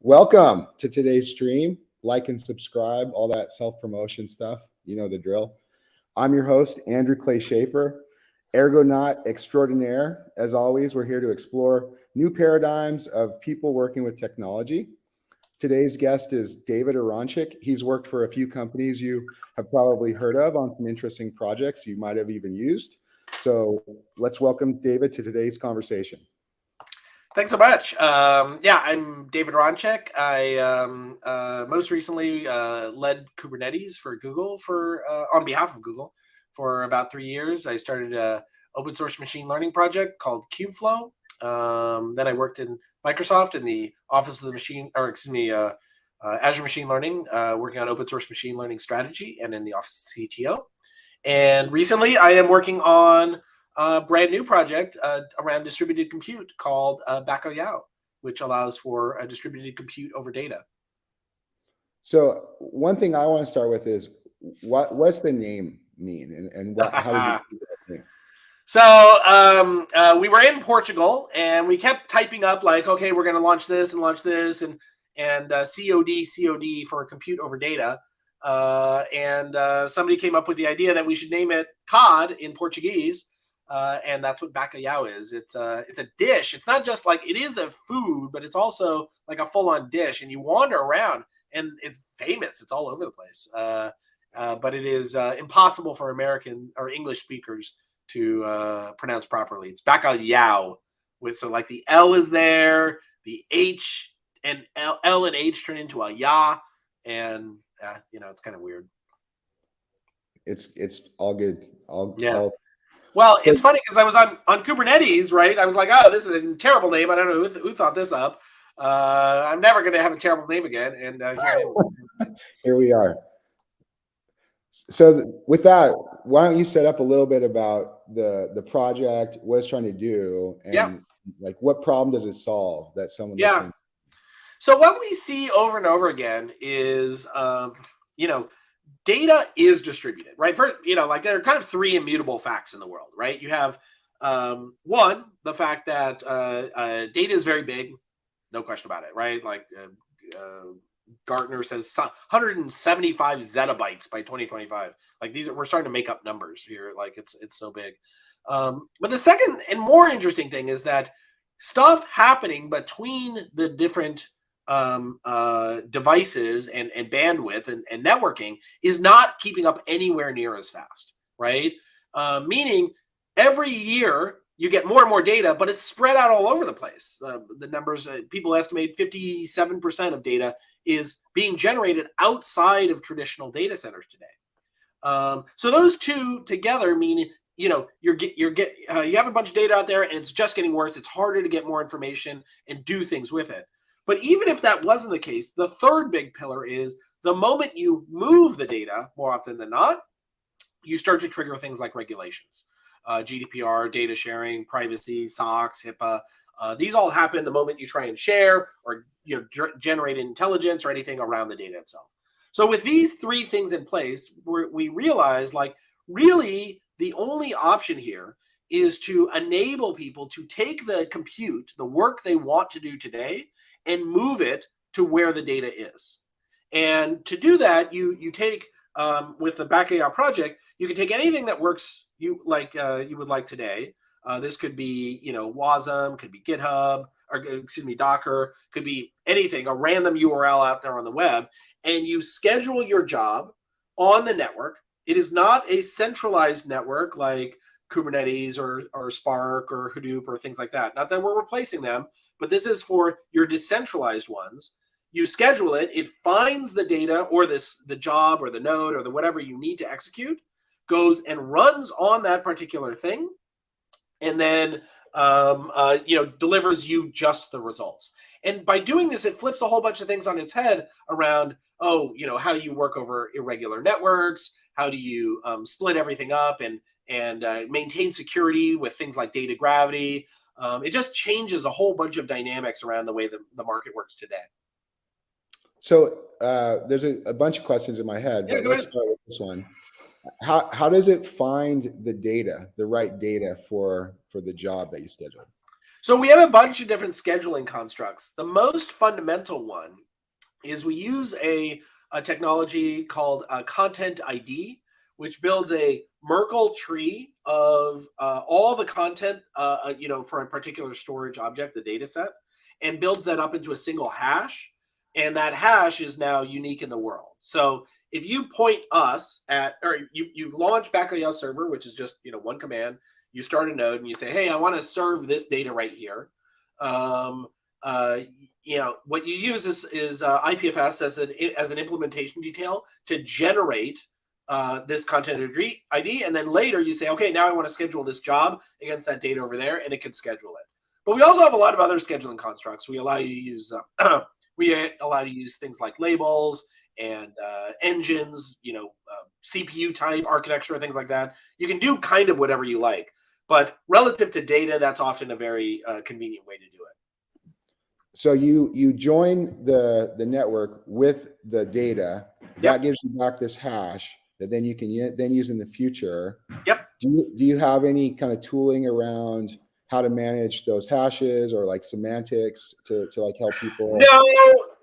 Welcome to today's stream. Like and subscribe, all that self-promotion stuff. You know the drill. I'm your host, Andrew Clay Schaefer, Ergonaut Extraordinaire. As always, we're here to explore new paradigms of people working with technology. Today's guest is David Aronchick. He's worked for a few companies you have probably heard of on some interesting projects you might have even used. So let's welcome David to today's conversation. Thanks so much. I'm David Aronchick. I most recently led Kubernetes for Google on behalf of Google for about 3 years. I started an open source machine learning project called Kubeflow. Then I worked in Microsoft in the Office of the Azure Machine Learning, working on open source machine learning strategy and in the Office of CTO. And recently I am working on a brand new project around distributed compute called Bacalhau, which allows for a distributed compute over data. So one thing I want to start with is what's the name mean and how did you do that name? So we were in Portugal and we kept typing up like, okay, we're going to launch this and COD for compute over data. Somebody came up with the idea that we should name it COD in Portuguese. And that's what bacalhau is. It's a dish. It's not just like, it is a food, but it's also like a full-on dish. And you wander around and it's famous. It's all over the place. But it is impossible for American or English speakers to pronounce properly. It's bacalhau. So like the L is there, the H and L and H turn into a ya. And, it's kind of weird. It's all good. Well, it's funny because I was on Kubernetes, right? I was like, oh, this is a terrible name. I don't know who thought this up. I'm never going to have a terrible name again. And here we are. So with that, why don't you set up a little bit about the project, what it's trying to do, and like what problem does it solve that someone? Yeah. So what we see over and over again is, data is distributed, right? There are kind of three immutable facts in the world, right? You have one, the fact that data is very big, no question about it, right? Like Gartner says 175 zettabytes by 2025. Like we're starting to make up numbers here. Like it's so big. But the second and more interesting thing is that stuff happening between the different devices and bandwidth and networking is not keeping up anywhere near as fast, right? Meaning every year you get more and more data, but it's spread out all over the place. The numbers, people estimate 57% of data is being generated outside of traditional data centers today. So those two together mean, you have a bunch of data out there and it's just getting worse. It's harder to get more information and do things with it. But even if that wasn't the case, the third big pillar is the moment you move the data, more often than not, you start to trigger things like regulations, GDPR, data sharing, privacy, SOX, HIPAA. These all happen the moment you try and share or generate intelligence or anything around the data itself. So with these three things in place, we realize like really the only option here is to enable people to take the compute, the work they want to do today, and move it to where the data is. And to do that, you take, with the Bacalhau project, you can take anything that works you would like today. This could be, Wasm, could be GitHub, or Docker, could be anything, a random URL out there on the web, and you schedule your job on the network. It is not a centralized network like Kubernetes or Spark or Hadoop or things like that. Not that we're replacing them, but this is for your decentralized ones. You schedule it, it finds the data or the job or the node or the whatever you need to execute, goes and runs on that particular thing, and then delivers you just the results. And by doing this, it flips a whole bunch of things on its head around, how do you work over irregular networks? How do you split everything up and maintain security with things like data gravity? It just changes a whole bunch of dynamics around the way the market works today. So there's a bunch of questions in my head, but let's start with this one. How does it find the data, the right data for the job that you schedule? So we have a bunch of different scheduling constructs. The most fundamental one is we use a technology called Content ID, which builds a Merkle tree of all the content, for a particular storage object, the data set, and builds that up into a single hash. And that hash is now unique in the world. So if you point us at, or you launch Bacalhau server, which is just, one command, you start a node and you say, hey, I want to serve this data right here. What you use is IPFS as an implementation detail to generate this content ID, and then later you say, okay, now I want to schedule this job against that data over there, and it can schedule it. But we also have a lot of other scheduling constructs. We allow you to use things like labels and engines, CPU type architecture, things like that. You can do kind of whatever you like, but relative to data, that's often a very convenient way to do it. So you join the network with the data. That gives you back this hash that then you can then use in the future. Yep. Do you have any kind of tooling around how to manage those hashes or like semantics to like help people?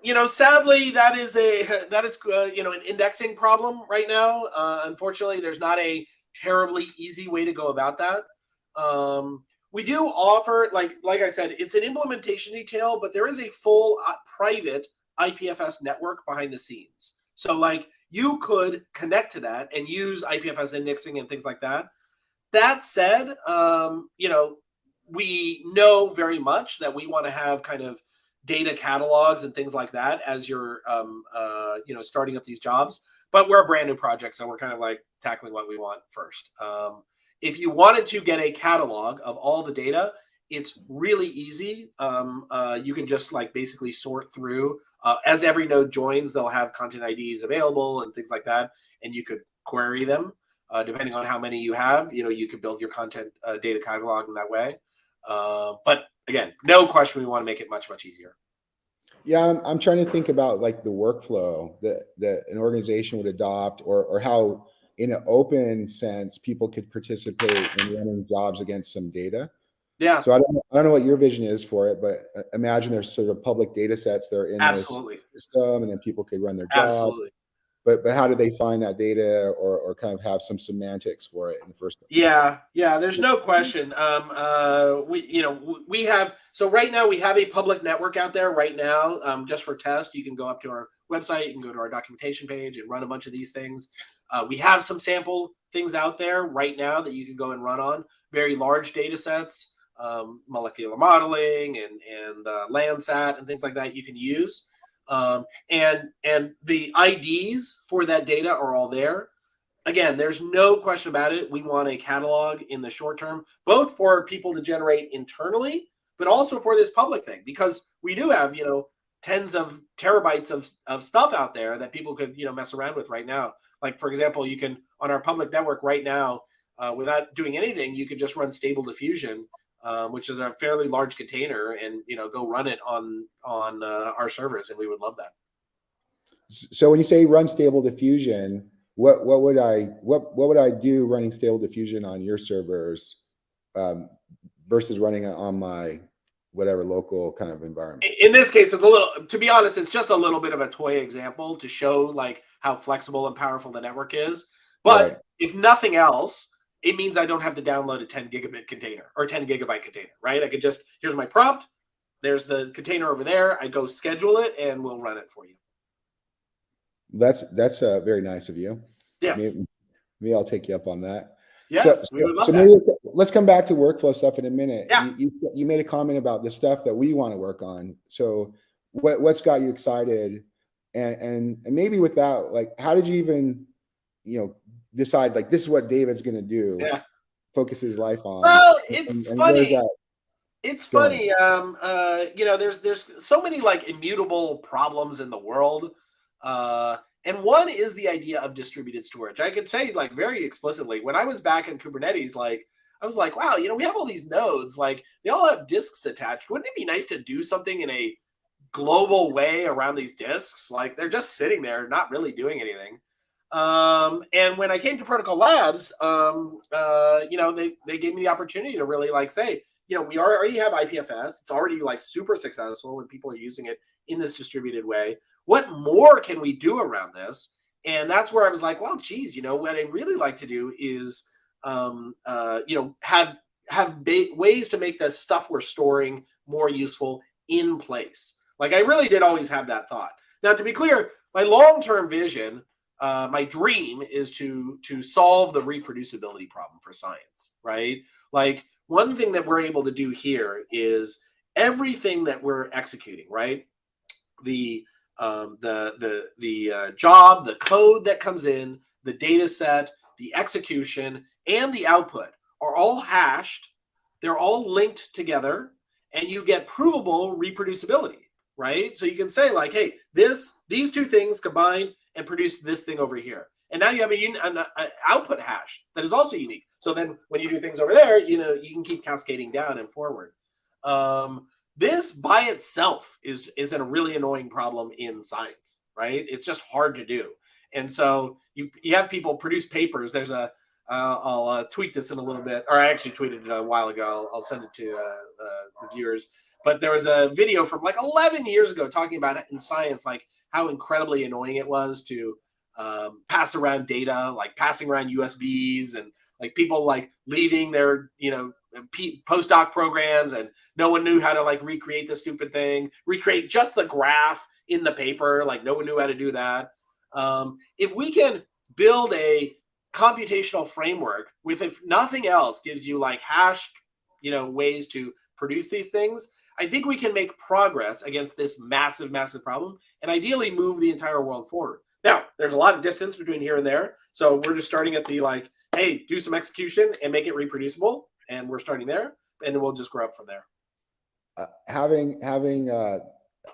No, sadly, that is an indexing problem right now. Unfortunately, there's not a terribly easy way to go about that. We do offer, like I said, it's an implementation detail, but there is a full private IPFS network behind the scenes. So like you could connect to that and use IPFS indexing and things like that. That said, we know very much that we want to have kind of data catalogs and things like that as you're, starting up these jobs. But we're a brand new project, so we're kind of like tackling what we want first. If you wanted to get a catalog of all the data, it's really easy. You can just like basically sort through. As every node joins, they'll have content IDs available and things like that, and you could query them depending on how many you have. You could build your content data catalog in that way. But again, no question, we want to make it much, much easier. Yeah, I'm trying to think about like the workflow that an organization would adopt, or how, in an open sense, people could participate in running jobs against some data. Yeah. So I don't know what your vision is for it, but imagine there's sort of public data sets that are in this system, and then people could run their jobs. Absolutely. But how do they find that data, or kind of have some semantics for it in the first place? Yeah, there's no question. We have, so right now we have a public network out there right now, just for test. You can go up to our website, you can go to our documentation page and run a bunch of these things. We have some sample things out there right now that you can go and run on very large data sets, molecular modeling and Landsat and things like that you can use. And the IDs for that data are all there. Again, there's no question about it. We want a catalog in the short term, both for people to generate internally, but also for this public thing, because we do have, tens of terabytes of stuff out there that people could, mess around with right now. Like, for example, you can, on our public network right now, without doing anything, you could just run Stable Diffusion, which is a fairly large container, and go run it on our servers, and we would love that. So when you say run Stable Diffusion, what would I do running Stable Diffusion on your servers versus running it on my whatever local kind of environment? In this case, it's a little, to be honest, it's just a little bit of a toy example to show like how flexible and powerful the network is. But right. If nothing else, it means I don't have to download a 10 gigabit container or 10 gigabyte container, right? I could just, here's my prompt, there's the container over there, I go schedule it, and we'll run it for you. That's very nice of you. Yes. Maybe I'll take you up on that. Yes, we would love that. Maybe let's come back to workflow stuff in a minute. Yeah. You made a comment about the stuff that we want to work on. So what's got you excited? And maybe with that, like, how did you even, decide like this is what David's going to do? Yeah. Focus his life on. Well, it's funny. It's funny. There's so many like immutable problems in the world. And one is the idea of distributed storage. I could say like very explicitly, when I was back in Kubernetes, like I was like, wow, we have all these nodes, like they all have disks attached. Wouldn't it be nice to do something in a global way around these disks? Like they're just sitting there, not really doing anything. And when I came to Protocol Labs, they gave me the opportunity to really like say, we already have IPFS. It's already like super successful and people are using it in this distributed way. What more can we do around this? And that's where I was like, well, geez, what I really like to do is, have ways to make the stuff we're storing more useful in place. Like I really did always have that thought. Now, to be clear, my long-term vision, my dream is to solve the reproducibility problem for science, right? Like one thing that we're able to do here is everything that we're executing, right? The job, the code that comes in, the data set, the execution, and the output are all hashed. They're all linked together, and you get provable reproducibility, right? So you can say like, hey, these two things combined and produce this thing over here. And now you have an output hash that is also unique. So then when you do things over there, you can keep cascading down and forward. This by itself is a really annoying problem in science, right? It's just hard to do. And so you have people produce papers. There's I'll tweet this in a little bit, or I actually tweeted it a while ago. I'll send it to the viewers. But there was a video from like 11 years ago talking about it in science, like how incredibly annoying it was to pass around data, like passing around USBs and like people like leaving their, postdoc programs and no one knew how to like recreate the stupid thing, recreate just the graph in the paper. Like no one knew how to do that. If we can build a computational framework with, if nothing else, gives you like hashed, ways to produce these things, I think we can make progress against this massive, massive problem and ideally move the entire world forward. Now, there's a lot of distance between here and there. So we're just starting at the like, hey, do some execution and make it reproducible. And we're starting there and we'll just grow up from there. Having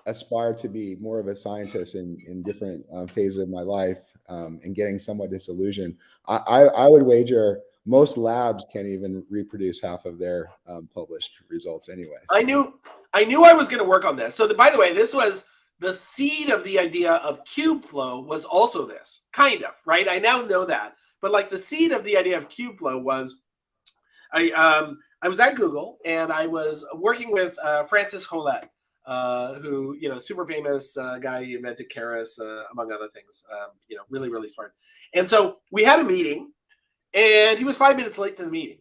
aspired to be more of a scientist in different phases of my life and getting somewhat disillusioned, I would wager most labs can't even reproduce half of their published results anyway. I knew I was going to work on this. So by the way, this was the seed of the idea of Kubeflow was also this kind of, right? I now know that, but like the seed of the idea of Kubeflow was, I was at Google and I was working with Francis Hollet, who, super famous guy. He invented Keras, among other things, really, really smart. And so we had a meeting and he was 5 minutes late to the meeting.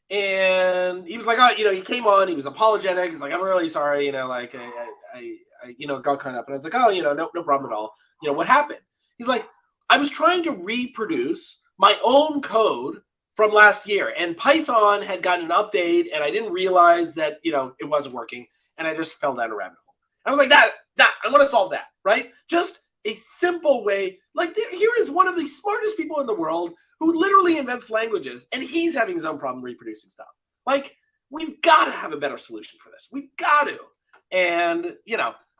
And he was like, oh, he came on, he was apologetic. He's like, I'm really sorry, like I got caught up. And I was like, oh, no problem at all. What happened? He's like, I was trying to reproduce my own code from last year and Python had gotten an update and I didn't realize that, it wasn't working. And I just fell down a rabbit hole. I was like, that, I want to solve that, right? Just a simple way. Like here is one of the smartest people in the world who literally invents languages and he's having his own problem reproducing stuff. Like we've got to have a better solution for this. We've got to. And,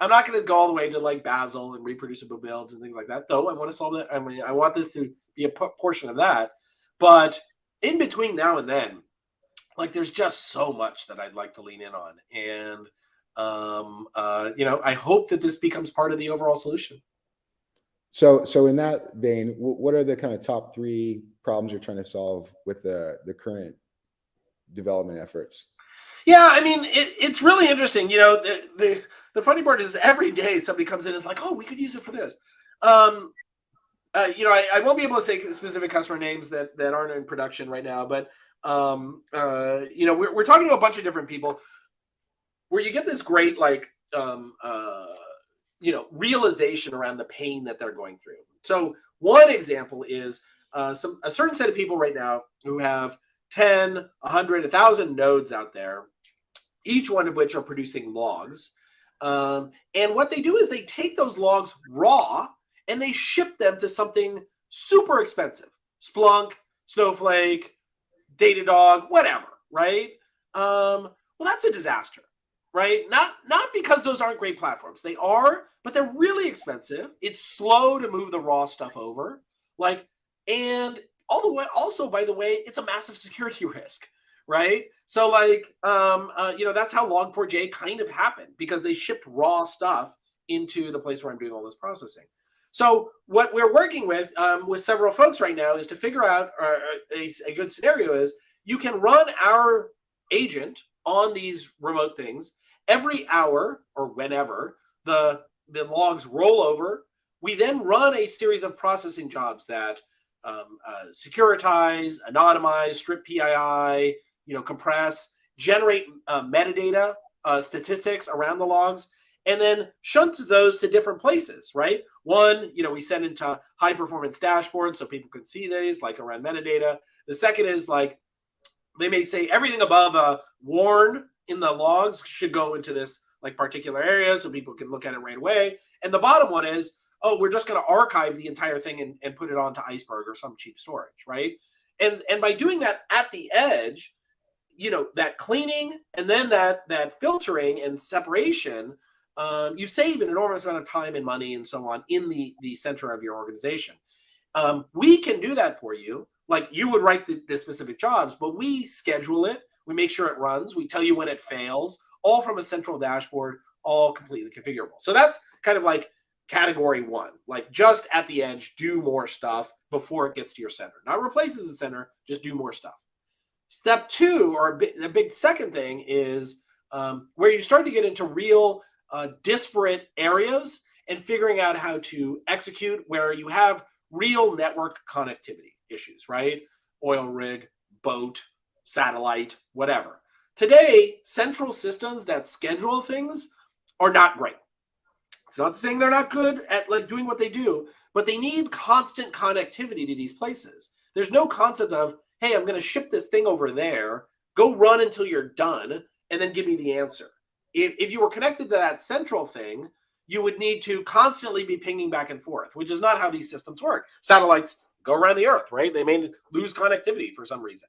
I'm not going to go all the way to like Bazel and reproducible builds and things like that, though I want to solve that. I mean, I want this to be a portion of that. But in between now and then, like there's just so much that I'd like to lean in on. And, I hope that this becomes part of the overall solution. So in that vein, what are the kind of top 3 problems you're trying to solve with the current development efforts? Yeah, I mean, it's really interesting. The funny part is every day somebody comes in and is like, oh, we could use it for this. I won't be able to say specific customer names that aren't in production right now, but, we're talking to a bunch of different people where you get this great, like, realization around the pain that they're going through. So one example is a certain set of people right now who have 10, 100, 1,000 nodes out there, each one of which are producing logs. And what they do is they take those logs raw and they ship them to something super expensive. Splunk, Snowflake, Datadog, whatever, right? Well, that's a disaster, right? Not because those aren't great platforms. They are, but they're really expensive. It's slow to move the raw stuff over. And all the way, also, by the way, it's a massive security risk, right? So that's how Log4j kind of happened because they shipped raw stuff into the place where I'm doing all this processing. So what we're working with several folks right now is to figure out a good scenario is you can run our agent on these remote things. Every hour or whenever the logs roll over, we then run a series of processing jobs that securitize, anonymize, strip PII, compress, generate metadata, statistics around the logs, and then shunt those to different places, right? One, we send into high performance dashboards so people can see these, like around metadata. The second is like, they may say everything above warn in the logs should go into this like particular area so people can look at it right away. And the bottom one is, oh, we're just going to archive the entire thing and put it onto Iceberg or some cheap storage, right? And by doing that at the edge, that cleaning and then that filtering and separation, you save an enormous amount of time and money and so on in the center of your organization. We can do that for you. Like you would write the specific jobs, but we schedule it. We make sure it runs. We tell you when it fails, all from a central dashboard, all completely configurable. So that's kind of like category one, like just at the edge, do more stuff before it gets to your center. Not replaces the center, just do more stuff. Step two, or a big second thing, is where you start to get into real disparate areas and figuring out how to execute where you have real network connectivity issues, right? Oil rig, boat, satellite, whatever. Today, central systems that schedule things are not great. It's not saying they're not good at like doing what they do, but they need constant connectivity to these places. There's no concept of, hey, I'm going to ship this thing over there, go run until you're done, and then give me the answer. If you were connected to that central thing, you would need to constantly be pinging back and forth, which is not how these systems work. Satellites go around the Earth, right? They may lose connectivity for some reason.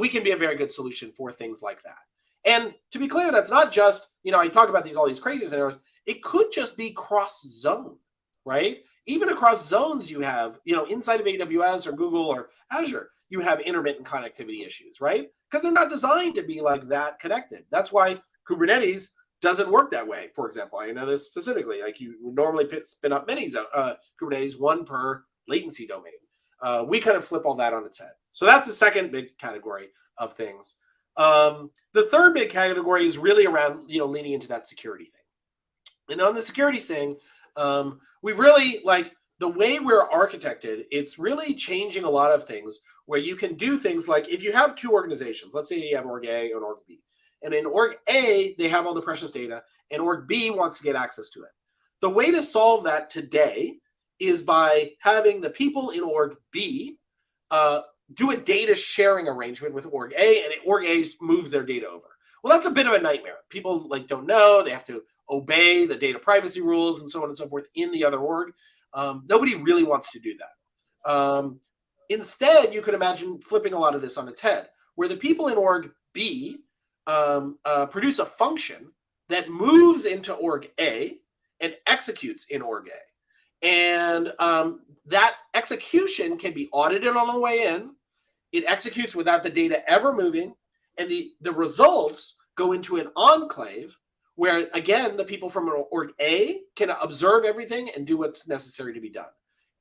We can be a very good solution for things like that. And to be clear, that's not just, I talk about all these crazy scenarios. It could just be cross-zone, right? Even across zones, you have, inside of AWS or Google or Azure, you have intermittent connectivity issues, right? Because they're not designed to be like that connected. That's why Kubernetes doesn't work that way. For example, I know this specifically. Like you normally spin up many Kubernetes, one per latency domain. We kind of flip all that on its head. So that's the second big category of things. The third big category is really around, leaning into that security thing. And on the security thing, we really like the way we're architected. It's really changing a lot of things where you can do things like if you have two organizations, let's say you have org A and org B. And in org A, they have all the precious data, and org B wants to get access to it. The way to solve that today is by having the people in org B do a data sharing arrangement with org A, and org A moves their data over. Well, that's a bit of a nightmare. People don't know. They have to obey the data privacy rules and so on and so forth in the other org. Nobody really wants to do that. Instead, you could imagine flipping a lot of this on its head, where the people in org B produce a function that moves into org A and executes in org A. And that execution can be audited on the way in. It executes without the data ever moving. And the results go into an enclave where, again, the people from org A can observe everything and do what's necessary to be done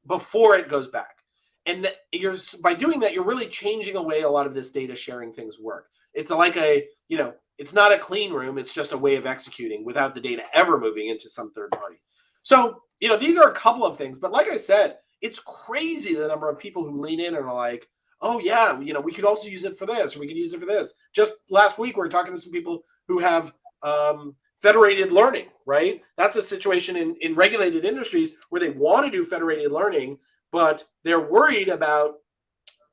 before it goes back. And by doing that, you're really changing the way a lot of this data sharing things work. It's like it's not a clean room. It's just a way of executing without the data ever moving into some third party. So, these are a couple of things. But like I said, it's crazy the number of people who lean in and are like, oh, yeah, we could also use it for this, or we can use it for this. Just last week, we were talking to some people who have federated learning, right? That's a situation in regulated industries where they want to do federated learning, but they're worried about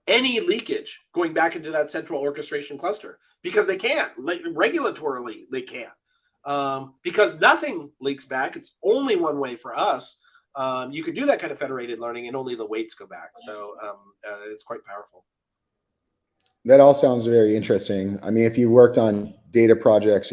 any leakage going back into that central orchestration cluster because they can't. Regulatorily, they can't. Because nothing leaks back. It's only one way for us. You could do that kind of federated learning and only the weights go back. So it's quite powerful. That all sounds very interesting. I mean, if you worked on data projects,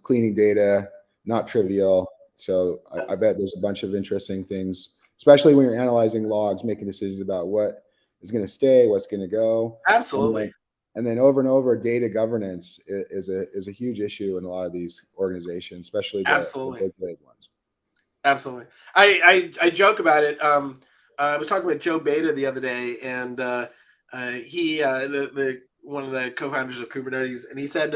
cleaning data, not trivial. So I bet there's a bunch of interesting things, especially when you're analyzing logs, making decisions about what is going to stay, what's going to go. Absolutely. And then over and over, data governance is a huge issue in a lot of these organizations, especially the big ones. Absolutely. I joke about it. I was talking with Joe Beta the other day, and he one of the co-founders of Kubernetes, and he said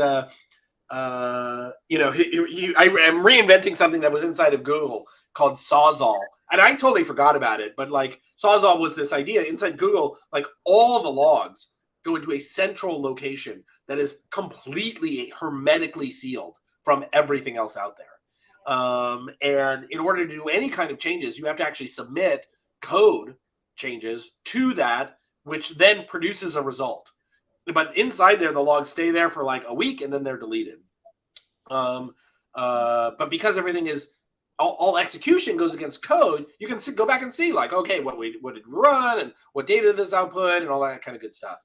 I am reinventing something that was inside of Google called Sawzall, and I totally forgot about it. But like Sawzall was this idea inside Google, like all the logs go into a central location that is completely hermetically sealed from everything else out there. And in order to do any kind of changes, you have to actually submit code changes to that, which then produces a result. But inside there, the logs stay there for like a week and then they're deleted. But because everything is all execution goes against code, you can go back and see like, okay, what did we run and what data did this output and all that kind of good stuff.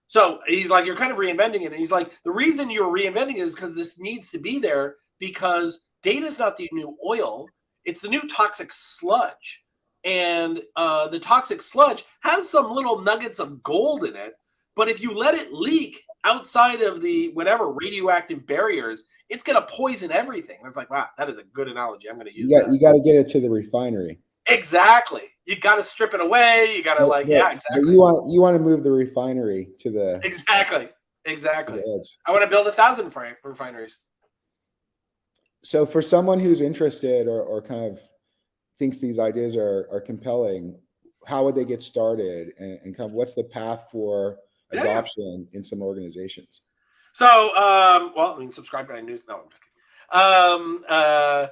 So he's like, you're kind of reinventing it. And he's like, the reason you're reinventing it is because this needs to be there, because data is not the new oil. It's the new toxic sludge. And the toxic sludge has some little nuggets of gold in it. But if you let it leak outside of the whatever radioactive barriers, it's going to poison everything. And it's like, wow, that is a good analogy. I'm going to use that. You got to get it to the refinery. Exactly. You got to strip it away. You got to yeah, exactly. But you want to move the refinery to the exactly. The edge. I want to build 1,000 refineries. So for someone who's interested or kind of thinks these ideas are compelling, how would they get started, and kind of what's the path for adoption in some organizations? So, well, I mean, subscribe to my news. No, I'm just kidding.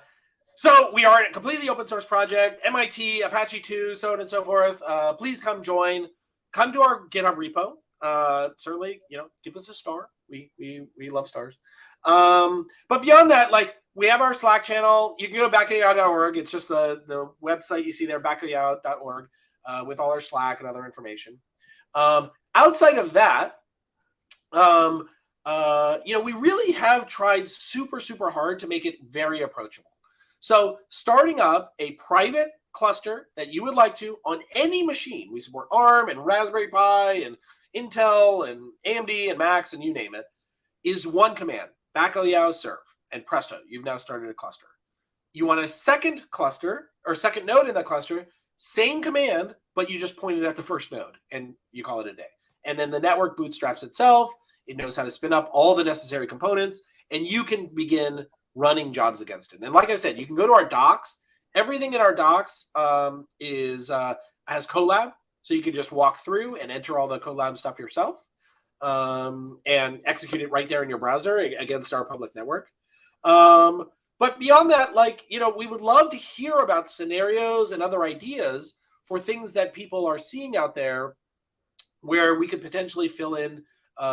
So we are a completely open source project, MIT, Apache 2, so on and so forth. Please come join. Come to our GitHub repo. Certainly, give us a star. We love stars. But beyond that, like, we have our Slack channel. You can go to backayout.org. It's just the website you see there, backayout.org, with all our Slack and other information. Outside of that, we really have tried super, super hard to make it very approachable. So starting up a private cluster that you would like to on any machine, we support ARM and Raspberry Pi and Intel and AMD and Macs and you name it, is one command, bacalhau serve, and presto, you've now started a cluster. You want a second cluster or second node in that cluster, same command, but you just point it at the first node and you call it a day. And then the network bootstraps itself. It knows how to spin up all the necessary components, and you can begin running jobs against it. And like I said, you can go to our docs. Everything in our docs has Colab, so you can just walk through and enter all the Colab stuff yourself and execute it right there in your browser against our public network. But beyond that, we would love to hear about scenarios and other ideas for things that people are seeing out there where we could potentially fill in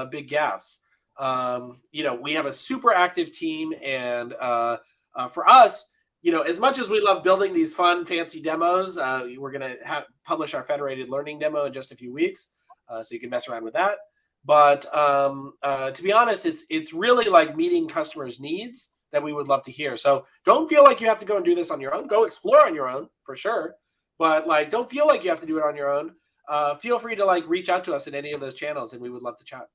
big gaps. We have a super active team, and for us, as much as we love building these fun, fancy demos, we're going to publish our federated learning demo in just a few weeks, so you can mess around with that. But to be honest, it's really like meeting customers' needs that we would love to hear. So don't feel like you have to go and do this on your own. Go explore on your own for sure, but don't feel like you have to do it on your own. Feel free to reach out to us in any of those channels, and we would love to chat.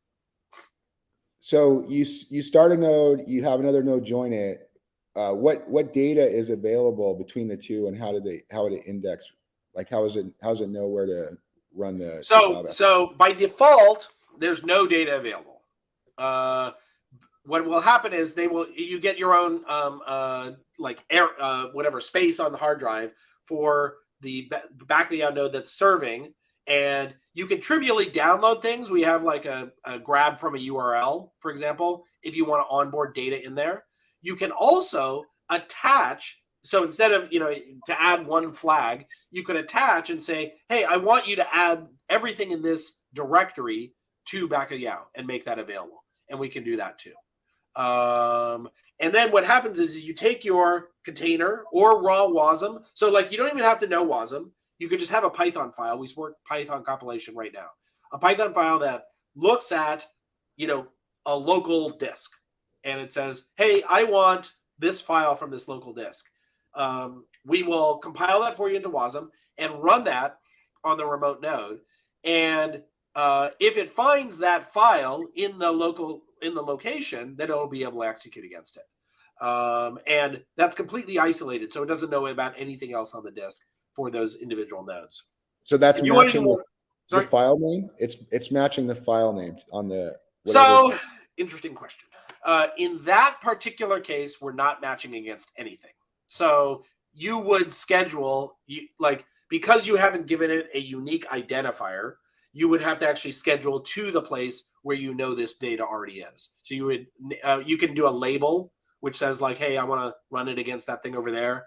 So you start a node, you have another node join it. What data is available between the two, and how would it index? How does it know where to run the? So by default, there's no data available. What will happen is you get your own whatever space on the hard drive for the bacalhau node that's serving. And you can trivially download things. We have a grab from a URL, for example, if you want to onboard data in there. You can also attach. So instead of, to add one flag, you could attach and say, hey, I want you to add everything in this directory to bacalhau and make that available. And we can do that too. And then what happens is you take your container or raw WASM. So you don't even have to know WASM. You could just have a Python file. We support Python compilation right now. A Python file that looks at, a local disk. And it says, hey, I want this file from this local disk. We will compile that for you into WASM and run that on the remote node. And if it finds that file in the location, then it'll be able to execute against it. And that's completely isolated, so it doesn't know about anything else on the disk for those individual nodes. So that's matching the file name. It's matching the file name on the. So interesting question. In that particular case, we're not matching against anything. So you would schedule, because you haven't given it a unique identifier, you would have to actually schedule to the place where you know this data already is. So you can do a label which says like, hey, I want to run it against that thing over there.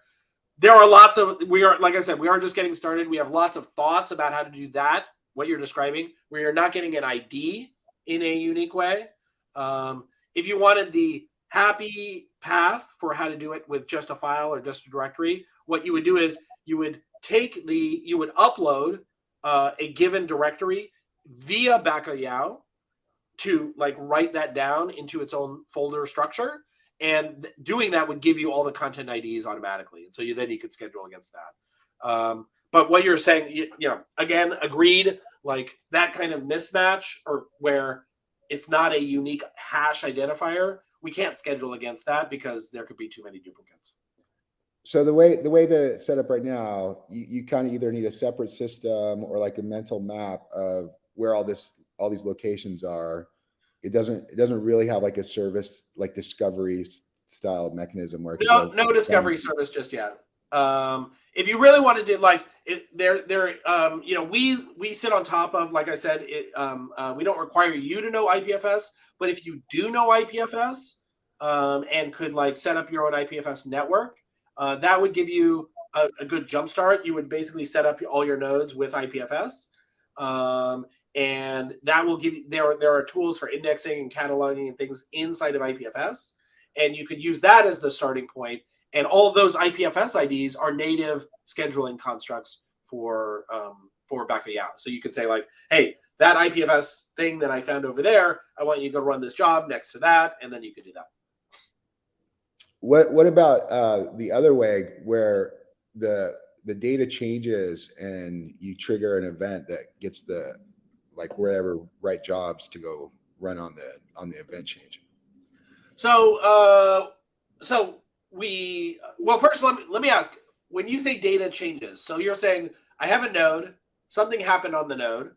There are lots of, like I said, we are just getting started. We have lots of thoughts about how to do that, what you're describing, where you're not getting an ID in a unique way. If you wanted the happy path for how to do it with just a file or just a directory, what you would do is you would upload a given directory via Bacalhau to like write that down into its own folder structure. And doing that would give you all the content IDs automatically. And so then you could schedule against that. But what you're saying, again, agreed, like that kind of mismatch or where it's not a unique hash identifier, we can't schedule against that because there could be too many duplicates. So the way the setup right now, you kind of either need a separate system or like a mental map of where all these locations are. It doesn't really have like a service like discovery style mechanism where no discovery service just yet. If you really wanted to, like, we sit on top of, like I said, we don't require you to know IPFS, but if you do know IPFS and could like set up your own IPFS network, that would give you a good jump start. You would basically set up all your nodes with IPFS. And that will give you, there are tools for indexing and cataloging and things inside of IPFS. And you could use that as the starting point. And all of those IPFS IDs are native scheduling constructs for Bacalhau. So you could say like, hey, that IPFS thing that I found over there, I want you to go run this job next to that. And then you could do that. What about the other way where the data changes and you trigger an event that gets the like wherever right jobs to go run on the event change? So first let me ask, when you say data changes, so you're saying I have a node, something happened on the node,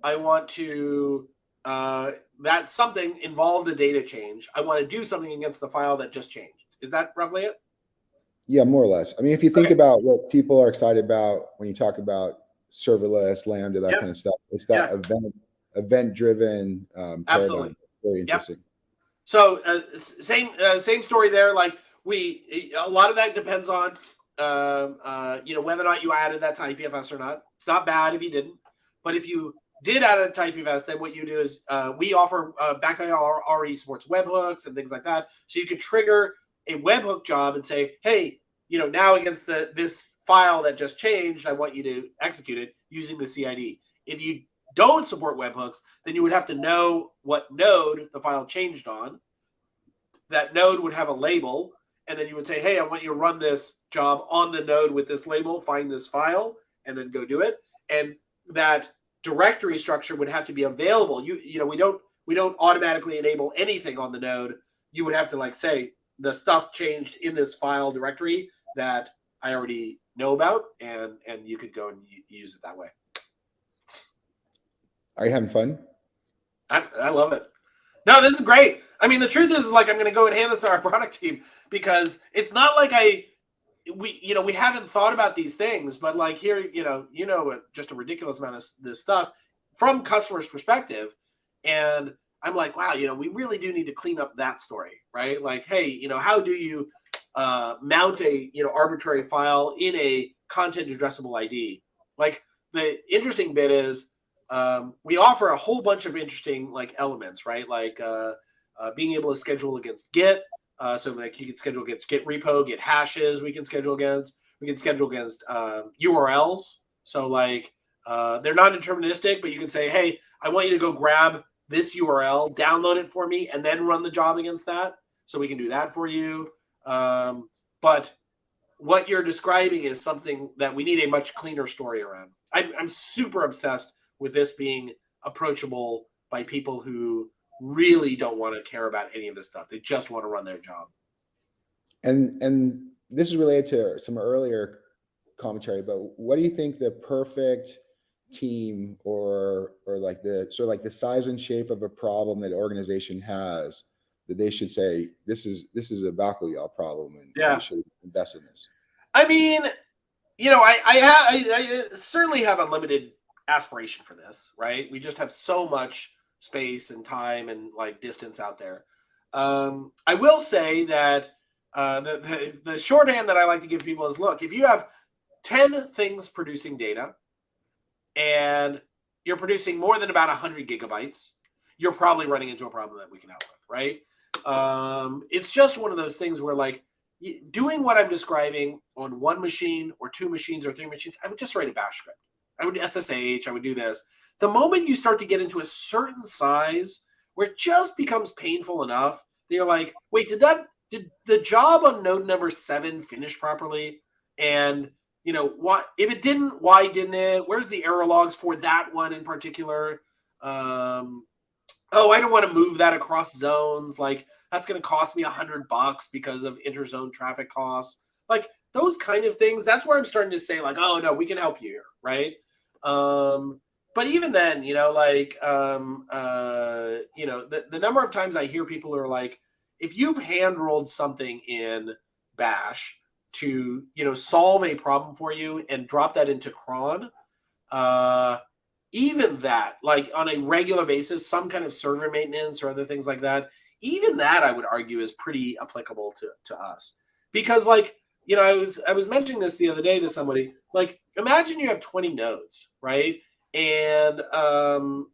I want to that something involved a data change, I want to do something against the file that just changed. Is that roughly it? Yeah, more or less. I mean, if you think about what people are excited about when you talk about serverless, Lambda, that kind of stuff, it's that event-driven paradigm. Very interesting. Yep. So same story there. Like a lot of that depends on whether or not you added that to IPFS or not. It's not bad if you didn't, but if you did add it to IPFS, then what you do is we offer Bacalhau already supports webhooks and things like that, so you could trigger a webhook job and say, hey, now against this file that just changed, I want you to execute it using the CID. If you don't support webhooks, then you would have to know what node the file changed on. That node would have a label, and then you would say, hey, I want you to run this job on the node with this label, find this file, and then go do it. And that directory structure would have to be available. We don't automatically enable anything on the node. You would have to like say the stuff changed in this file directory that I already know about, and you could go and use it that way. Are you having fun? I love it. No, this is great. I mean, the truth is like I'm going to go and hand this to our product team because it's not like we haven't thought about these things, but like here, just a ridiculous amount of this stuff from customers' perspective. And I'm like, wow, we really do need to clean up that story, right? Like, hey, how do you mount a, arbitrary file in a content addressable ID? Like the interesting bit is we offer a whole bunch of interesting like elements, right? Like being able to schedule against Git. So like you can schedule against Git repo, Git hashes. We can schedule against URLs. So like they're not deterministic, but you can say, hey, I want you to go grab this URL, download it for me, and then run the job against that. So we can do that for you. But what you're describing is something that we need a much cleaner story around. I'm super obsessed with this being approachable by people who really don't want to care about any of this stuff. They just want to run their job. And this is related to some earlier commentary, but what do you think the perfect team or like the sort of like the size and shape of a problem that organization has that they should say, this is a Bacalhau problem, and Yeah. we should invest in this? I mean, I certainly have unlimited aspiration for this, right? We just have so much space and time and like distance out there. I will say that the shorthand that I like to give people is, look, if you have 10 things producing data and you're producing more than about 100 gigabytes, you're probably running into a problem that we can help with, right? It's just one of those things where, like, doing what I'm describing on one machine or two machines or three machines, I would just write a bash script. I would SSH, I would do this. The moment you start to get into a certain size where it just becomes painful enough that you're like, wait, did the job on node number 7 finish properly? And what if it didn't? Why didn't it? Where's the error logs for that one in particular? I don't want to move that across zones. Like, that's going to cost me $100 because of interzone traffic costs. Like, those kind of things. That's where I'm starting to say, like, oh no, we can help you here, right? But even then, the number of times I hear people are like, if you've hand rolled something in Bash to solve a problem for you and drop that into cron, even that, like, on a regular basis, some kind of server maintenance or other things like that, even that I would argue is pretty applicable to us. Because, like, I was mentioning this the other day to somebody. Like, imagine you have 20 nodes, right? And on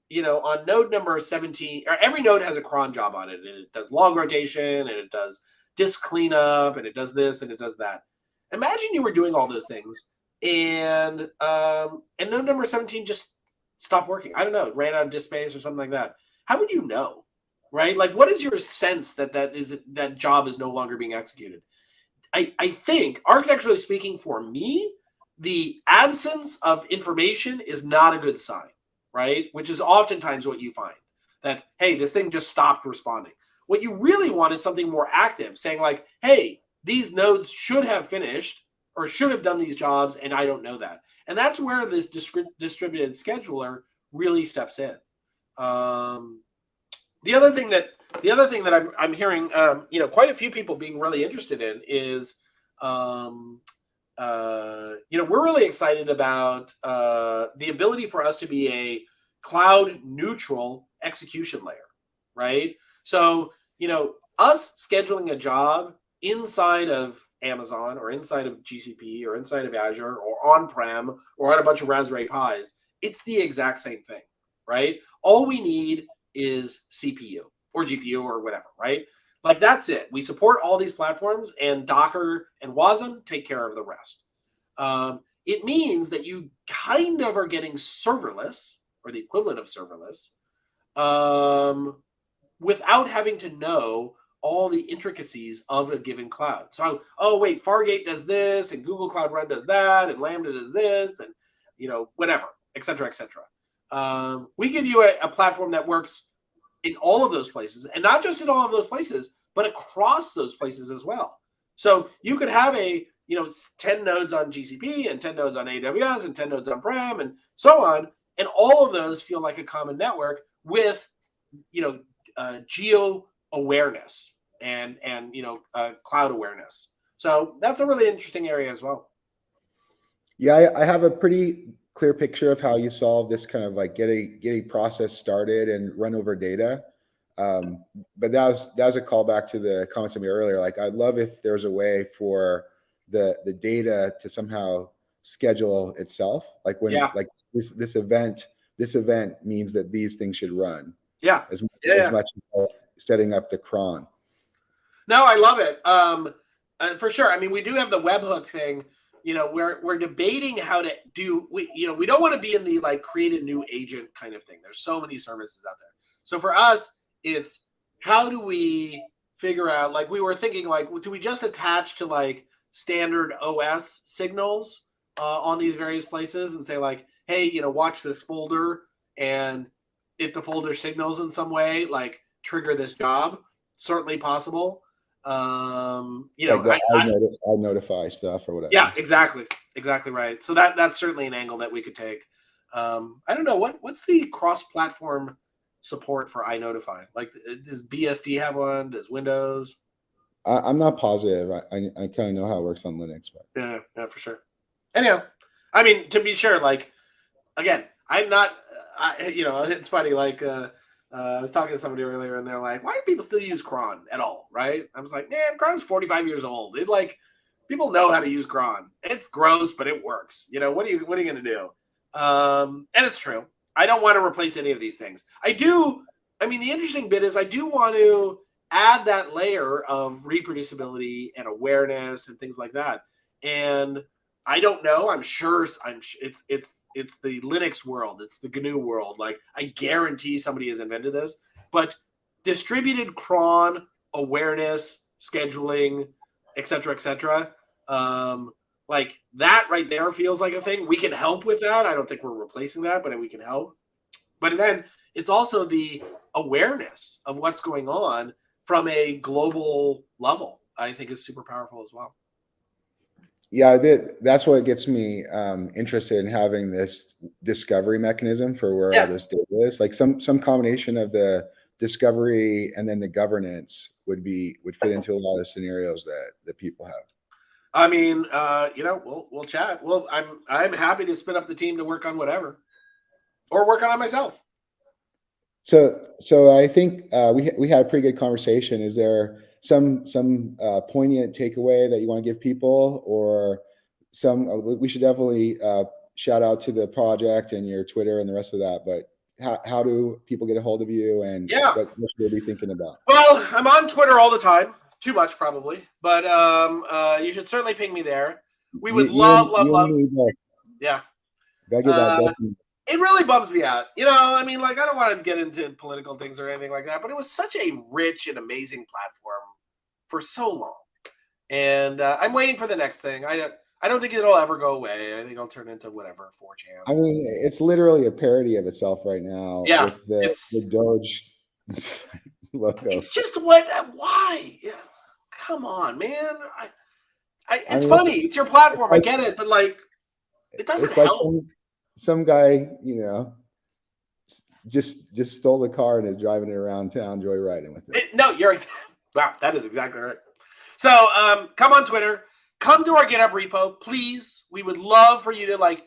node number 17, or every node has a cron job on it, and it does log rotation, and it does disk cleanup, and it does this, and it does that. Imagine you were doing all those things, and node number 17 just stopped working. I don't know, it ran out of disk space or something like that. How would you know, right? Like, what is your sense that job is no longer being executed? I think, architecturally speaking, for me, the absence of information is not a good sign, right? Which is oftentimes what you find, that, hey, this thing just stopped responding. What you really want is something more active, saying like, hey, these nodes should have finished or should have done these jobs, and I don't know that. And that's where this distributed scheduler really steps in. The other thing that I'm hearing, quite a few people being really interested in is, we're really excited about the ability for us to be a cloud neutral execution layer, right? So, us scheduling a job inside of Amazon or inside of GCP or inside of Azure or on-prem or on a bunch of Raspberry Pis, it's the exact same thing, right? All we need is CPU or GPU or whatever, right? Like, that's it. We support all these platforms, and Docker and Wasm take care of the rest. It means that you kind of are getting serverless, or the equivalent of serverless, without having to know all the intricacies of a given cloud. So, wait, Fargate does this, and Google Cloud Run does that, and Lambda does this, and whatever, et cetera, et cetera. We give you a platform that works in all of those places, and not just in all of those places, but across those places as well. So you could have 10 nodes on GCP and 10 nodes on AWS and 10 nodes on prem and so on, and all of those feel like a common network with geo awareness and cloud awareness. So that's a really interesting area as well. Yeah, I have a pretty clear picture of how you solve this kind of like get a process started and run over data. But that was a callback to the comments I made earlier. Like, I'd love if there's a way for the data to somehow schedule itself. Like, when like this event means that these things should run. Yeah. As much as setting up the cron. No, I love it. For sure. I mean, we do have the webhook thing. We're debating how to do. We don't want to be in the like create a new agent kind of thing. There's so many services out there. So for us, it's how do we figure out, like, we were thinking, like, do we just attach to like standard OS signals on these various places and say like, hey, watch this folder, and if the folder signals in some way, like, trigger this job. Certainly possible. Like I notify stuff or whatever. Yeah, exactly right. So that's certainly an angle that we could take. I don't know what's the cross-platform support for iNotify? Like, does BSD have one? Does Windows? I'm not positive. I kind of know how it works on Linux, but Yeah, for sure. Anyhow, I mean, to be sure, like, again, I'm not, it's funny. Like, I was talking to somebody earlier, and they're like, "Why do people still use cron at all?" Right? I was like, "Man, cron's 45 years old. It like people know how to use cron. It's gross, but it works. What are you going to do?" And it's true. I don't want to replace any of these things. I do. I mean, the interesting bit is I do want to add that layer of reproducibility and awareness and things like that. And I don't know. I'm sure. It's the Linux world. It's the GNU world. Like, I guarantee somebody has invented this. But distributed cron awareness, scheduling, et cetera, et cetera. Like, that right there feels like a thing. We can help with that. I don't think we're replacing that, but we can help. But then it's also the awareness of what's going on from a global level, I think, is super powerful as well. yeah, that's what gets me interested in having this discovery mechanism for where all this data is. Like some combination of the discovery and then the governance would fit into a lot of scenarios that people have. I mean, we'll chat. Well, I'm happy to spin up the team to work on whatever, or work on it myself. So I think we had a pretty good conversation. Is there some poignant takeaway that you want to give people, or we should definitely shout out to the project and your Twitter and the rest of that. But how do people get a hold of you, and what should they be thinking about? Well, I'm on Twitter all the time. Too much probably, but you should certainly ping me there. We would love. Yeah. Gotta get that definitely. It really bums me out. I mean, like, I don't want to get into political things or anything like that, but it was such a rich and amazing platform for so long. And I'm waiting for the next thing. I don't think it'll ever go away. I think it'll turn into whatever, 4chan. I mean, it's literally a parody of itself right now. Yeah, with the Doge logo. It's just why? Yeah. Come on, man. It's funny. It's your platform. I get it, but like, it doesn't help. Like some guy, just stole the car and is driving it around town, joyriding with it. No, wow, that is exactly right. So come on Twitter, come to our GitHub repo, please. We would love for you to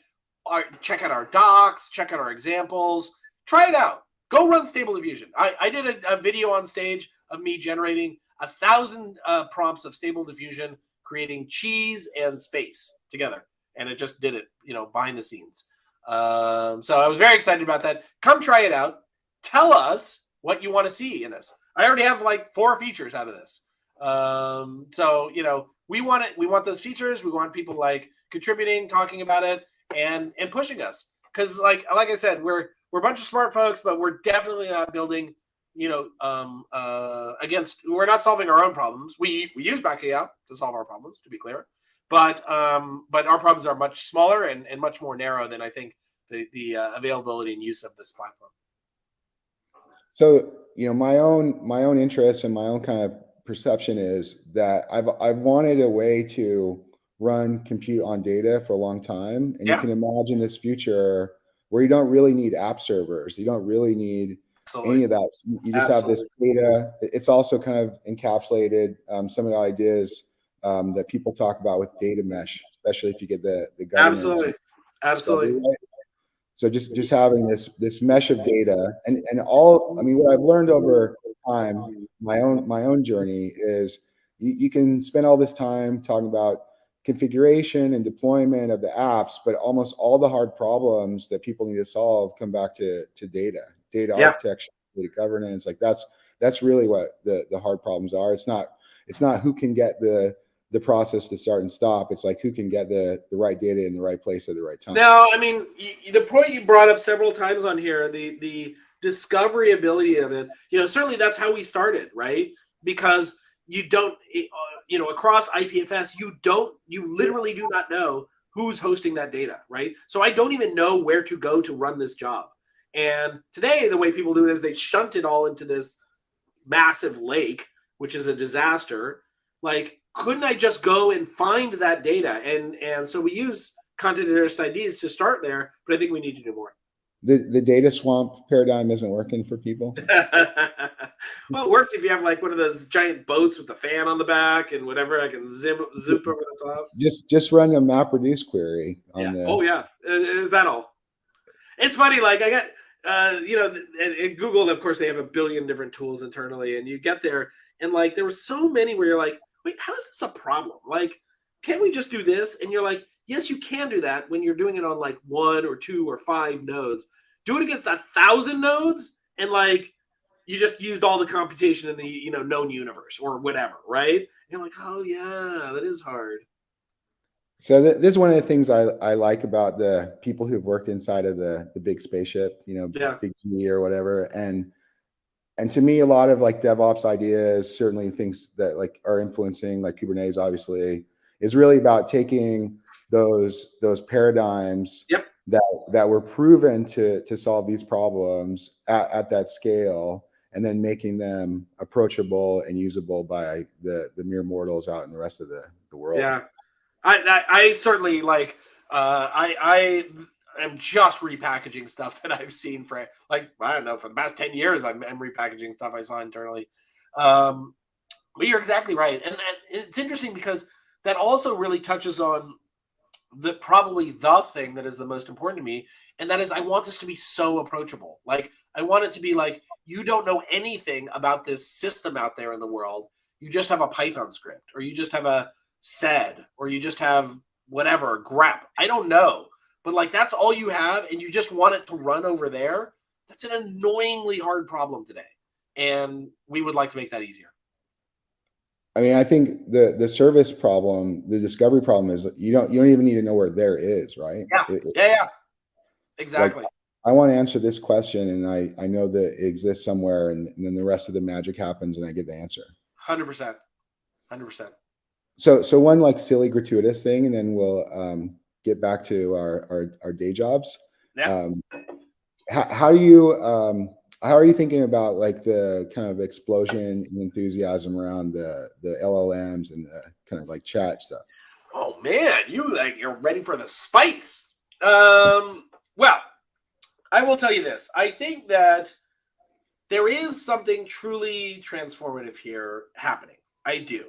check out our docs, check out our examples, try it out. Go run Stable Diffusion. I did a video on stage of me generating 1,000 prompts of Stable Diffusion, creating cheese and space together. And it just did it, behind the scenes. So I was very excited about that. Come try it out. Tell us what you want to see in this. I already have 4 features out of this. So we want it. We want those features. We want people contributing, talking about it, and pushing us. Because like I said, we're a bunch of smart folks, but we're definitely not building. We're not solving our own problems. We use Backyao to solve our problems, to be clear. But our problems are much smaller and much more narrow than I think the availability and use of this platform. So my own interest and my own kind of perception is that I've wanted a way to run compute on data for a long time, and you can imagine this future where you don't really need app servers, you don't really need any of that. You just have this data. It's also kind of encapsulated some of the ideas that people talk about with data mesh, especially if you get the governance. Absolutely. Right? So just having this mesh of data and all. I mean, what I've learned over time, my own journey is you can spend all this time talking about configuration and deployment of the apps, but almost all the hard problems that people need to solve come back to data architecture, data governance. Like that's really what the hard problems are. It's not who can get the process to start and stop. It's like who can get the right data in the right place at the right time. Now, I mean, the point you brought up several times on here, the discovery ability of it, certainly that's how we started, right? Because you don't, across IPFS, you literally do not know who's hosting that data, right? So I don't even know where to go to run this job. And today, the way people do it is they shunt it all into this massive lake, which is a disaster. Like, couldn't I just go and find that data? And so we use content interest IDs to start there, but I think we need to do more. The data swamp paradigm isn't working for people. Well, it works if you have like one of those giant boats with the fan on the back and whatever. I can zoom over the top. Just run a MapReduce query on Yeah. the. Oh yeah. Is that all? It's funny. Like I got, and Google, of course, they have a billion different tools internally, and you get there, and like there were so many where you're like, wait, how is this a problem? Like, can't we just do this? And you're like, yes, you can do that when you're doing it on like 1 or 2 or 5 nodes. Do it against 1,000 nodes, and like you just used all the computation in the known universe or whatever, right? And you're like, oh yeah, that is hard. So this is one of the things I like about the people who've worked inside of the big spaceship, Yeah. Big G or whatever, and to me, a lot of like DevOps ideas, certainly things that like are influencing, like Kubernetes, obviously, is really about taking those paradigms Yep. that were proven to solve these problems at that scale, and then making them approachable and usable by the mere mortals out in the rest of the world. Yeah, I certainly like. I am just repackaging stuff that I've seen for like I don't know for the past 10 years. I'm repackaging stuff I saw internally. But you're exactly right, and it's interesting because that also really touches on probably the thing that is the most important to me, and that is I want this to be so approachable. Like I want it to be like you don't know anything about this system out there in the world. You just have a Python script, or you just have a sed, or you just have whatever grep. I don't know, but like that's all you have, and you just want it to run over there. That's an annoyingly hard problem today, and we would like to make that easier. I mean, I think the service problem, the discovery problem is you don't even need to know where there is, right? Yeah, yeah, exactly. Like, I want to answer this question, and I know that it exists somewhere, and then the rest of the magic happens, and I get the answer. 100%, 100%. So one like silly gratuitous thing, and then we'll get back to our day jobs. Yeah. How are you thinking about like the kind of explosion in enthusiasm around the LLMs and the kind of like chat stuff? Oh man, you're ready for the spice. Well, I will tell you this. I think that there is something truly transformative here happening. I do.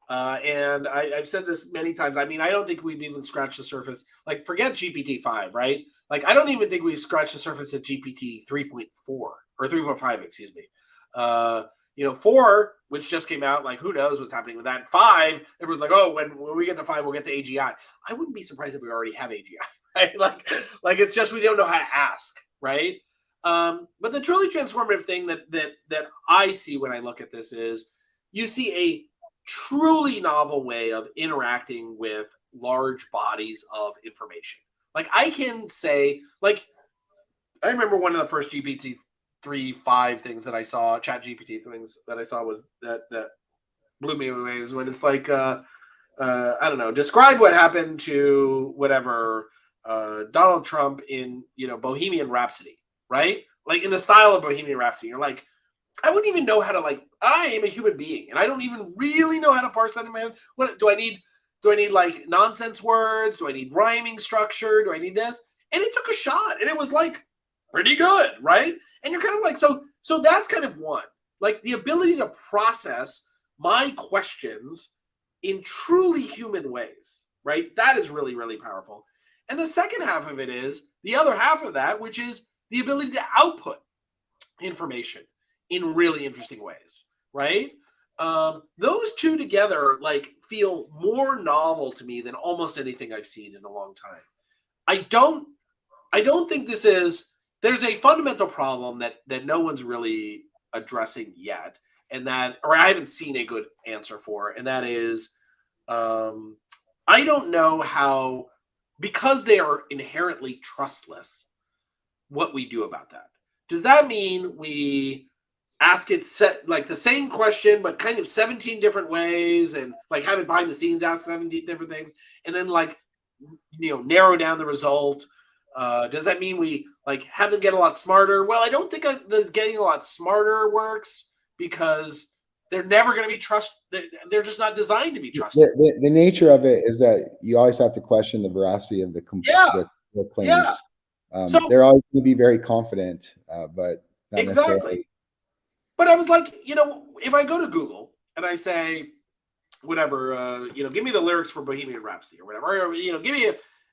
And I've said this many times. I mean, I don't think we've even scratched the surface. Like, forget GPT-5, right? Like, I don't even think we've scratched the surface at GPT 3.4 or 3.5, excuse me. 4, which just came out, like, who knows what's happening with that. 5, everyone's like, oh, when we get to 5, we'll get to AGI. I wouldn't be surprised if we already have AGI, right? Like it's just we don't know how to ask, right? But the truly transformative thing that I see when I look at this is you see a truly novel way of interacting with large bodies of information. Like I can say, like, I remember one of the first GPT 3.5 things that I saw, Chat GPT things that I saw was that blew me away is when it's like, I don't know, describe what happened to whatever Donald Trump in Bohemian Rhapsody, right? Like in the style of Bohemian Rhapsody, you're like, I wouldn't even know how to I am a human being, and I don't even really know how to parse that in my head. What do I need? Do I need like nonsense words? Do I need rhyming structure? Do I need this? And it took a shot, and it was like pretty good, right? And you're kind of like, so that's kind of one, like the ability to process my questions in truly human ways, right? That is really, really powerful. And the second half of it is the other half of that, which is the ability to output information in really interesting ways, right? Those two together like feel more novel to me than almost anything I've seen in a long time. I don't think there's a fundamental problem that no one's really addressing yet, and that, or I haven't seen a good answer for, and that is, I don't know how, because they are inherently trustless, what we do about that. Does that mean we ask it set like the same question but kind of 17 different ways, and like have it behind the scenes ask 17 different things, and then like narrow down the result? Does that mean we like have them get a lot smarter? Well, I don't think the getting a lot smarter works, because they're never going to be they're just not designed to be trusted. The nature of it is that you always have to question the veracity of the claims. Yeah. So They're always going to be very confident, but not necessarily. exactly. But I was like, if I go to Google and I say, whatever, give me the lyrics for Bohemian Rhapsody or whatever, or, give me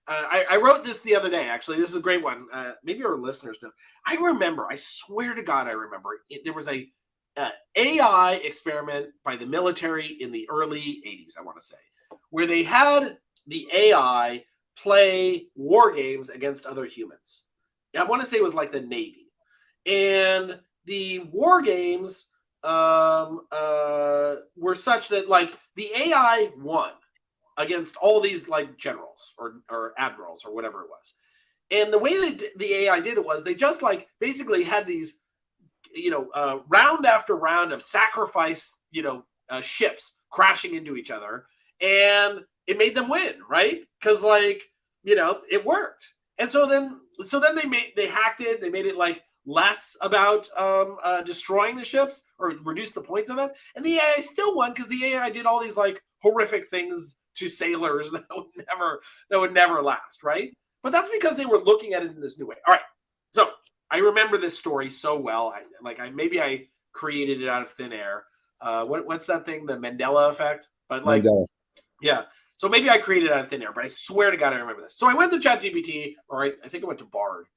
I wrote this the other day, actually. This is a great one. Maybe our listeners know. I swear to God, I remember there was a AI experiment by the military in the early 80s, I want to say, where they had the AI play war games against other humans. I want to say it was like the Navy. And the war games were such that like the AI won against all these like generals or admirals or whatever it was. And the way that the AI did it was they just like basically had these, round after round of sacrifice, ships crashing into each other, and it made them win, right? Because like, it worked. And so then they hacked it. They made it like less about destroying the ships or reduce the points of that. And the AI still won because the AI did all these like horrific things to sailors that would never last, right? But that's because they were looking at it in this new way. All right. So I remember this story so well. Maybe I created it out of thin air. What's that thing? The Mandela effect? But like, Mandela. yeah. So maybe I created it out of thin air, but I swear to God, I remember this. So I went to ChatGPT, or I think I went to Bard.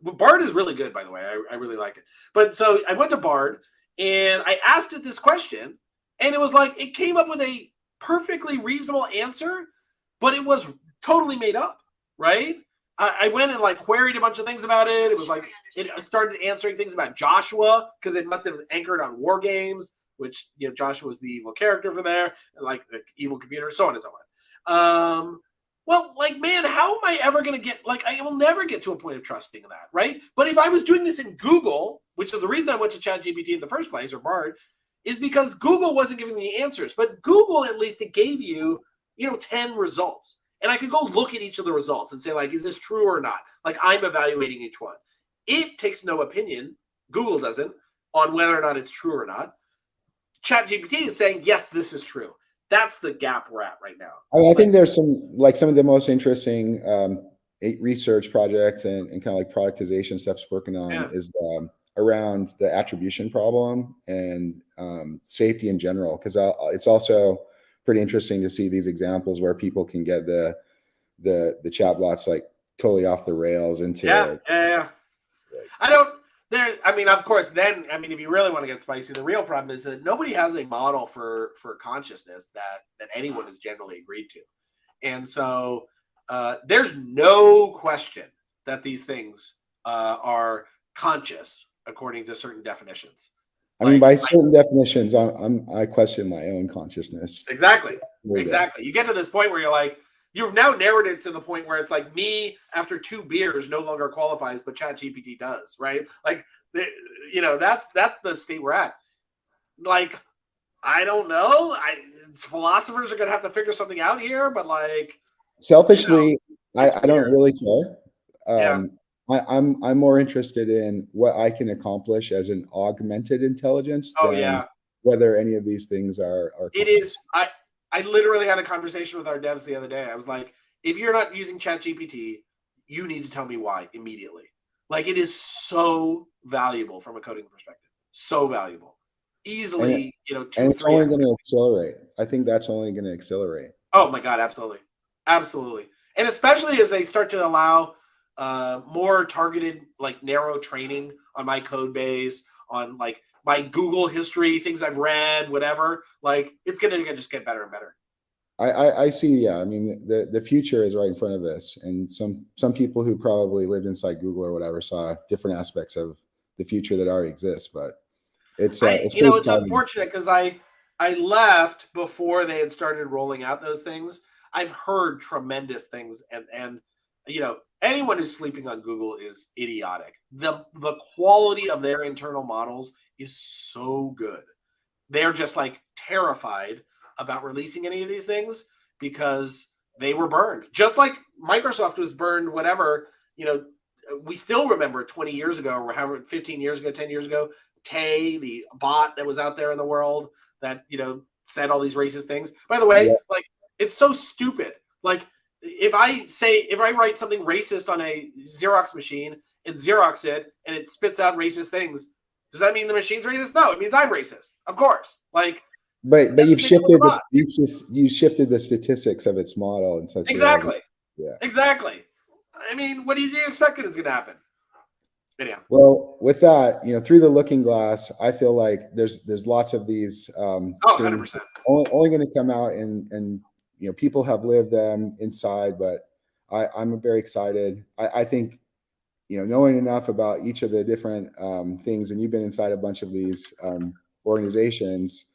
Bard is really good, by the way. I really like it. But so I went to Bard and I asked it this question, and it was like it came up with a perfectly reasonable answer, but it was totally made up, right? I went and like queried a bunch of things about it. It was like it started answering things about Joshua because it must have anchored on war games, which Joshua was the evil character for there, and like the evil computer, so on and so on. Well, like, man, how am I ever going to get, like, I will never get to a point of trusting that, right? But if I was doing this in Google, which is the reason I went to ChatGPT in the first place, or Bard, is because Google wasn't giving me answers. But Google, at least, it gave you, 10 results. And I could go look at each of the results and say, like, is this true or not? Like, I'm evaluating each one. It takes no opinion, Google doesn't, on whether or not it's true or not. ChatGPT is saying, yes, this is true. That's the gap we're at right now. I think there's some of the most interesting research projects and kind of like productization stuff's working on is around the attribution problem and safety in general. Because it's also pretty interesting to see these examples where people can get the chatbots like totally off the rails into of course, then, if you really want to get spicy, the real problem is that nobody has a model for consciousness that anyone has generally agreed to. And so there's no question that these things are conscious according to certain definitions. By certain definitions, I question my own consciousness. Exactly. You get to this point where you're like, you've now narrowed it to the point where it's like me after 2 beers no longer qualifies, but ChatGPT does, right? Like, that's the state we're at. Like, I don't know. Philosophers are going to have to figure something out here, but like, selfishly, I don't really care. I'm more interested in what I can accomplish as an augmented intelligence than whether any of these things are. It is. I literally had a conversation with our devs the other day. I was like, if you're not using ChatGPT, you need to tell me why immediately. Like, it is so valuable from a coding perspective. So valuable. Easily, 2 and it's only going to accelerate. I think that's only going to accelerate. Oh my God, absolutely. Absolutely. And especially as they start to allow more targeted, like narrow training on my code base, on like my Google history, things I've read, whatever, like it's going to just get better and better. I see. Yeah. The future is right in front of us. And some people who probably lived inside Google or whatever saw different aspects of the future that already exists, but it's unfortunate because I left before they had started rolling out those things. I've heard tremendous things, and anyone who's sleeping on Google is idiotic. The quality of their internal models is so good. They're just like terrified about releasing any of these things because they were burned. Just like Microsoft was burned, whatever, we still remember 20 years ago, or however, 15 years ago, 10 years ago, Tay, the bot that was out there in the world that, said all these racist things. By the way, like, it's so stupid. Like, if I write something racist on a Xerox machine and Xerox it and it spits out racist things, does that mean the machine's racist? No, it means I'm racist. Of course. Like, but you've shifted you shifted the statistics of its model in such a way. Yeah. Exactly. I mean, what do you expect is going to happen? Anyhow. Well, with that, through the looking glass, I feel like there's lots of these 100%. only going to come out, and people have lived them inside. But I'm very excited. I think knowing enough about each of the different things, and you've been inside a bunch of these organizations.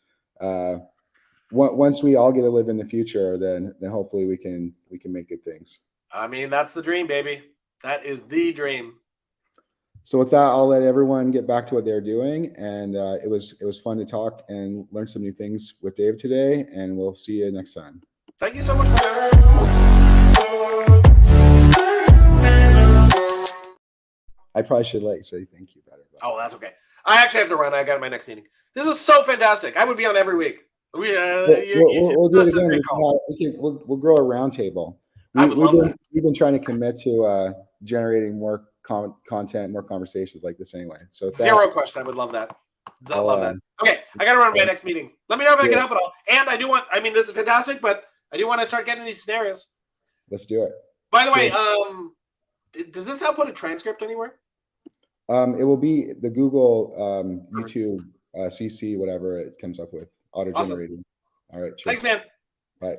Once we all get to live in the future, then hopefully we can make good things. I mean, that's the dream, baby. That is the dream. So with that, I'll let everyone get back to what they're doing. And it was fun to talk and learn some new things with Dave today. And we'll see you next time. Thank you so much for that. I probably should say thank you better. Oh, that's okay. I actually have to run. I got my next meeting. This was so fantastic. I would be on every week. We'll do it again. We'll grow a roundtable. We've been trying to commit to generating more content, more conversations like this anyway. So zero question. I would love that. I love that. Okay, I got to run my next meeting. Let me know if I can help at all. And I do want. I mean, this is fantastic, but I do want to start getting these scenarios. Let's do it. By the way, does this help put a transcript anywhere? It will be the Google, YouTube, CC, whatever it comes up with, auto-generated. Awesome. All right. Thanks, man. Bye.